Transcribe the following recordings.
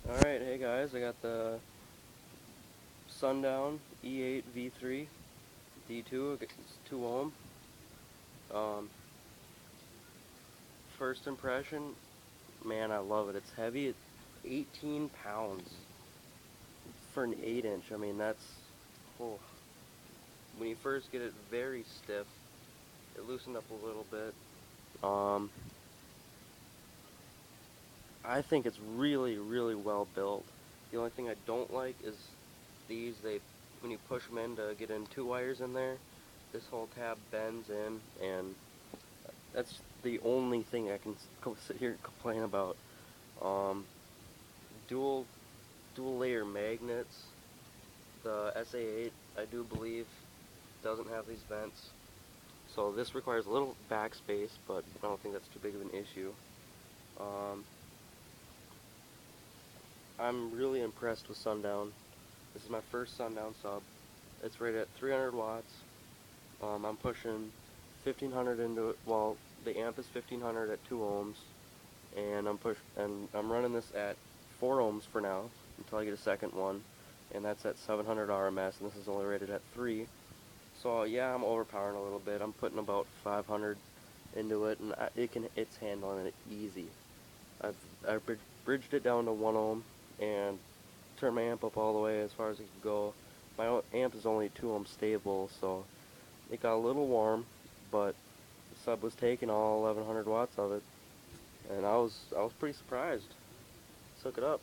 Alright, hey guys, I got the Sundown E8v3 D2, it's 2 ohm. Um, First impression, man, I love it. It's heavy, it's 18 pounds for an 8 inch. I mean, that's, oh. When you first get it very stiff, it loosened up a little bit. I think it's really, really well built. The only thing I don't like is when you push them in to get in 2 wires in there, this whole tab bends in, and that's the only thing I can sit here and complain about. Um, dual layer magnets. The SA8, I do believe, doesn't have these vents, so this requires a little backspace, but I don't think that's too big of an issue. I'm really impressed with Sundown. This is my first Sundown sub. It's rated at 300 watts. I'm pushing 1500 into it. Well, the amp is 1500 at 2 ohms, and I'm running this at 4 ohms for now until I get a second one, and that's at 700 RMS, and this is only rated at 3. So yeah, I'm overpowering a little bit. I'm putting about 500 into it, and it's handling it easy. I've bridged it down to 1 ohm and turned my amp up all the way as far as it can go. My amp is only 2 ohm stable, so it got a little warm, but the sub was taking all 1100 watts of it, and I was pretty surprised. Suck it up.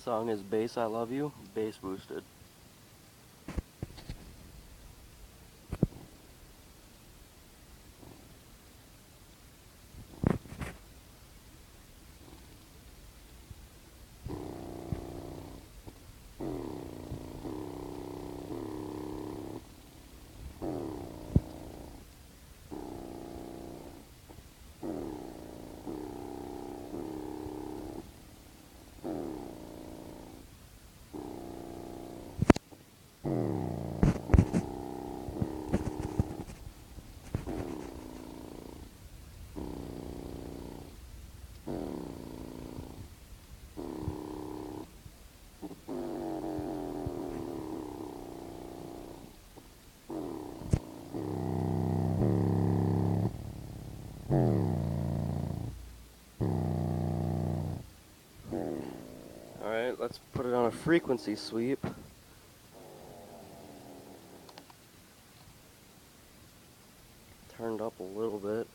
Song is Bass I Love You, bass boosted. Alright, let's put it on a frequency sweep. Turned up a little bit.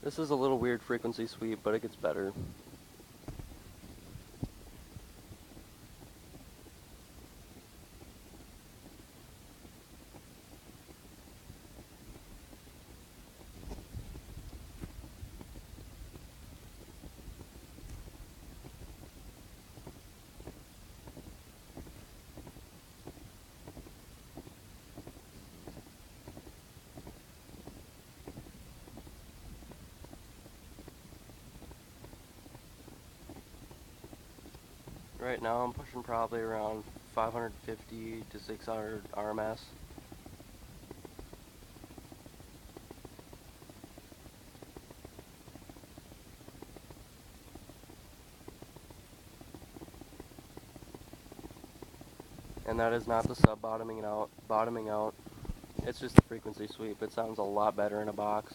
This is a little weird frequency sweep, but it gets better. Right now I'm pushing probably around 550 to 600 RMS. And that is not the sub bottoming out. It's just a frequency sweep. It sounds a lot better in a box.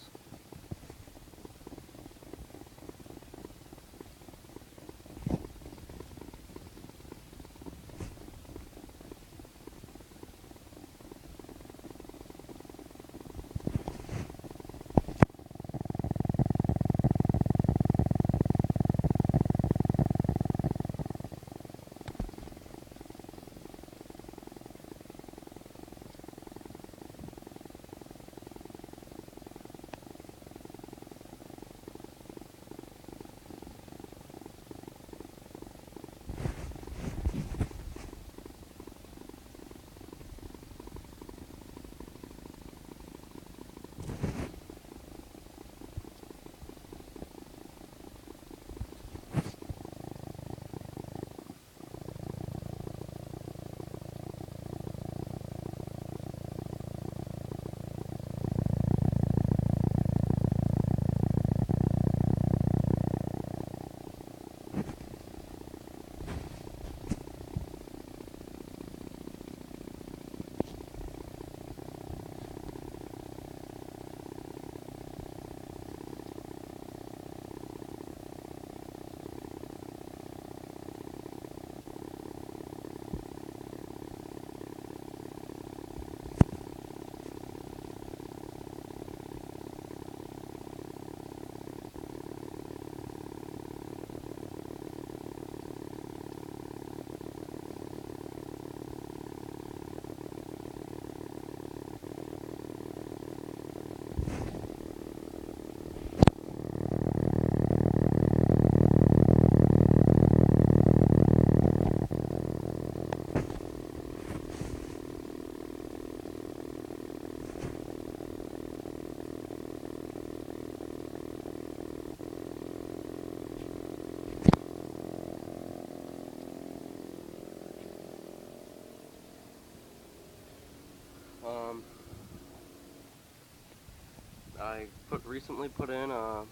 I recently put in a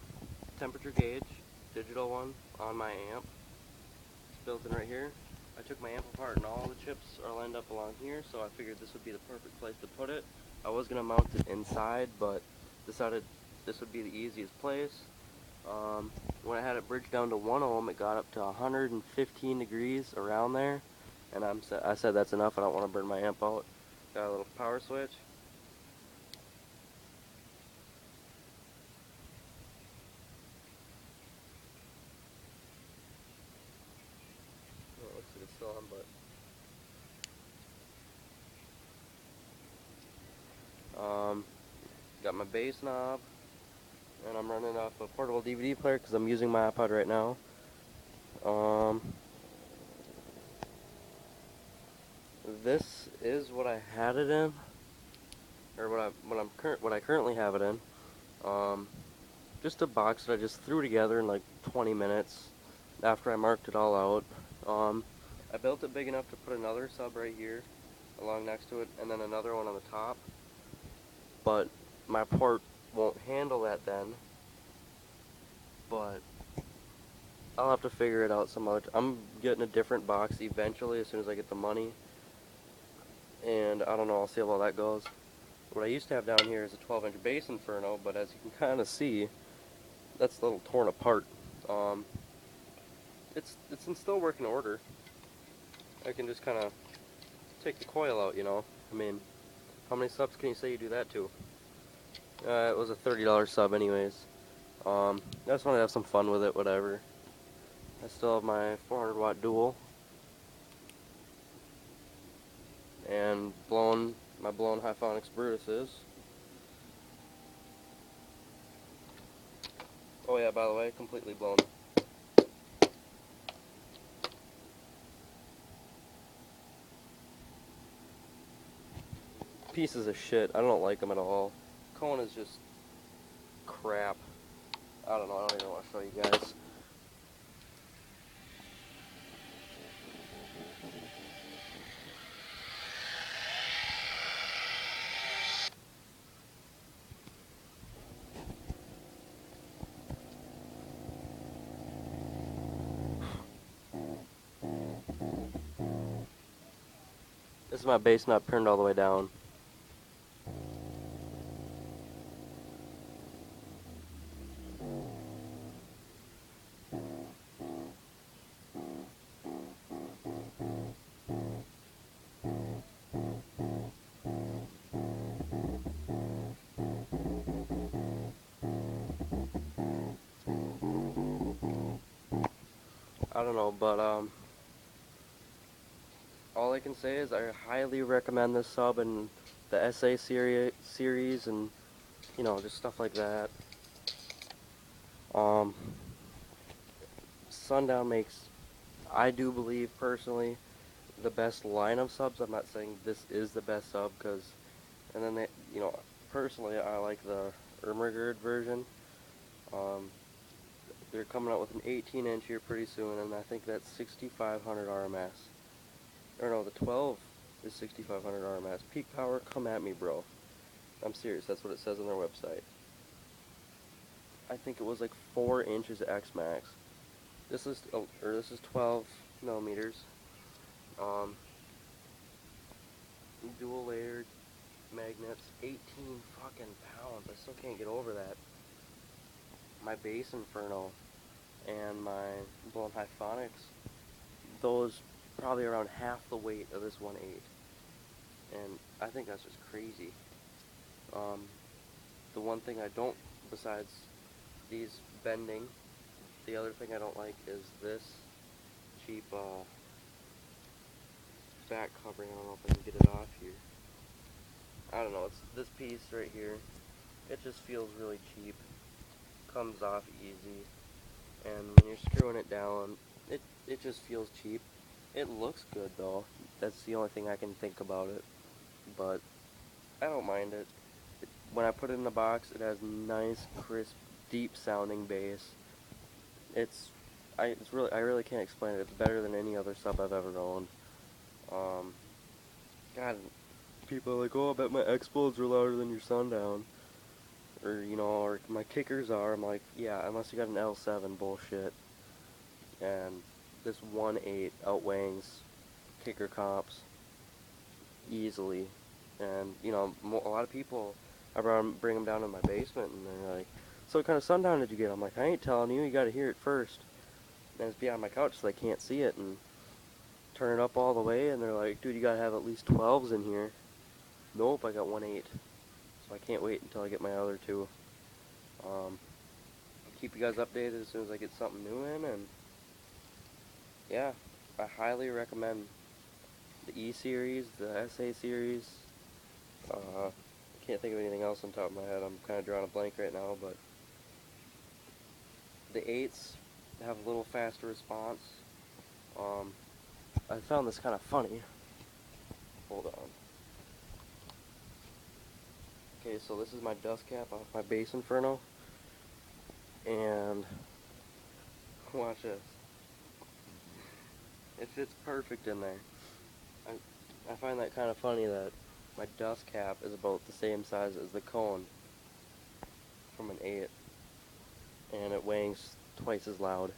temperature gauge, digital one, on my amp. It's built in right here. I took my amp apart and all the chips are lined up along here, so I figured this would be the perfect place to put it. I was going to mount it inside, but decided this would be the easiest place. When I had it bridged down to 1 ohm, it got up to 115 degrees around there, and I said that's enough. I don't want to burn my amp out. Got a little power switch. Oh, it looks like it's still on, but got my bass knob, and I'm running off a portable DVD player because I'm using my iPod right now. This is what I had it in, or what I currently have it in. Just a box that I just threw together in like 20 minutes after I marked it all out. I built it big enough to put another sub right here along next to it, and then another one on the top, but my port won't handle that then, but I'll have to figure it out some other time. I'm getting a different box eventually as soon as I get the money, and I don't know, I'll see how well that goes. What I used to have down here is a 12-inch bass Inferno, but as you can kind of see, that's a little torn apart. It's in still working order. I can just kind of take the coil out, you know. I mean, how many subs can you say you do that to? It was a $30 sub anyways. I just want to have some fun with it, whatever. I still have my 400 watt dual. And my blown Hyphonics Brutuses. Oh yeah, by the way, completely blown. Pieces of shit. I don't like them at all. Cone is just crap. I don't know. I don't even want to show you guys. This is my bass knob turned all the way down. I don't know, but all I can say is I highly recommend this sub and the SA series and, you know, just stuff like that. Sundown makes, I do believe personally, the best line of subs. I'm not saying this is the best sub, because, and then they, you know, personally I like the Ermagerd version. They're coming out with an 18-inch here pretty soon, and I think that's 6,500 RMS. Or no, the 12 is 6,500 RMS. Peak power, come at me, bro. I'm serious, that's what it says on their website. I think it was like 4 inches X max. This is 12 millimeters. Dual layered magnets, 18 fucking pounds. I still can't get over that. My bass Inferno and my blown Hyphonics, those probably around half the weight of this 1.8, and I think that's just crazy. The one thing I don't, besides these bending, the other thing I don't like is this cheap back covering. I don't know if I can get it off here. I don't know, it's this piece right here. It just feels really cheap. Comes off easy, and when you're screwing it down, it just feels cheap. It looks good though. That's the only thing I can think about it, but I don't mind it. When I put it in the box, it has nice, crisp, deep sounding bass. I really can't explain it. It's better than any other sub I've ever owned. God, people are like, oh, I bet my explodes are louder than your Sundown. or or my kickers are, I'm like, yeah, unless you got an L7 bullshit, and this 1.8 outweighs kicker comps easily. And a lot of people, bring them down to my basement, and they're like, so what kind of Sundown did you get? I'm like, I ain't telling you, you gotta hear it first. And it's behind my couch so they can't see it, and turn it up all the way, and they're like, dude, you gotta have at least 12s in here. Nope, I got 1.8. So I can't wait until I get my other two. I'll keep you guys updated as soon as I get something new in, and yeah, I highly recommend the E series, the SA series. I can't think of anything else on top of my head. I'm kind of drawing a blank right now, but the 8s have a little faster response. I found this kind of funny. Hold on. Okay, so this is my dust cap off my base inferno, and watch this. It fits perfect in there. I find that kind of funny that my dust cap is about the same size as the cone from an 8, and it wangs twice as loud.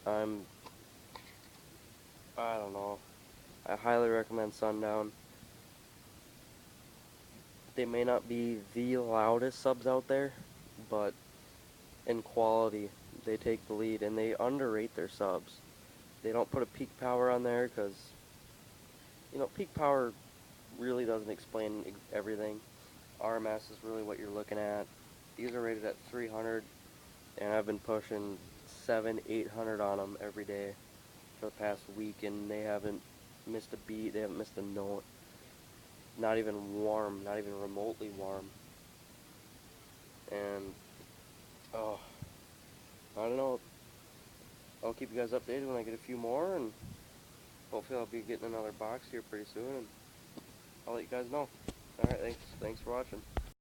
I don't know. I highly recommend Sundown. They may not be the loudest subs out there, but in quality, they take the lead, and they underrate their subs. They don't put a peak power on there because, peak power really doesn't explain everything. RMS is really what you're looking at. These are rated at 300, and I've been pushing 700-800 on them every day for the past week, and they haven't missed a beat, they haven't missed a note. Not even warm, not even remotely warm. And, I don't know. I'll keep you guys updated when I get a few more, and hopefully I'll be getting another box here pretty soon, and I'll let you guys know. Alright, thanks for watching.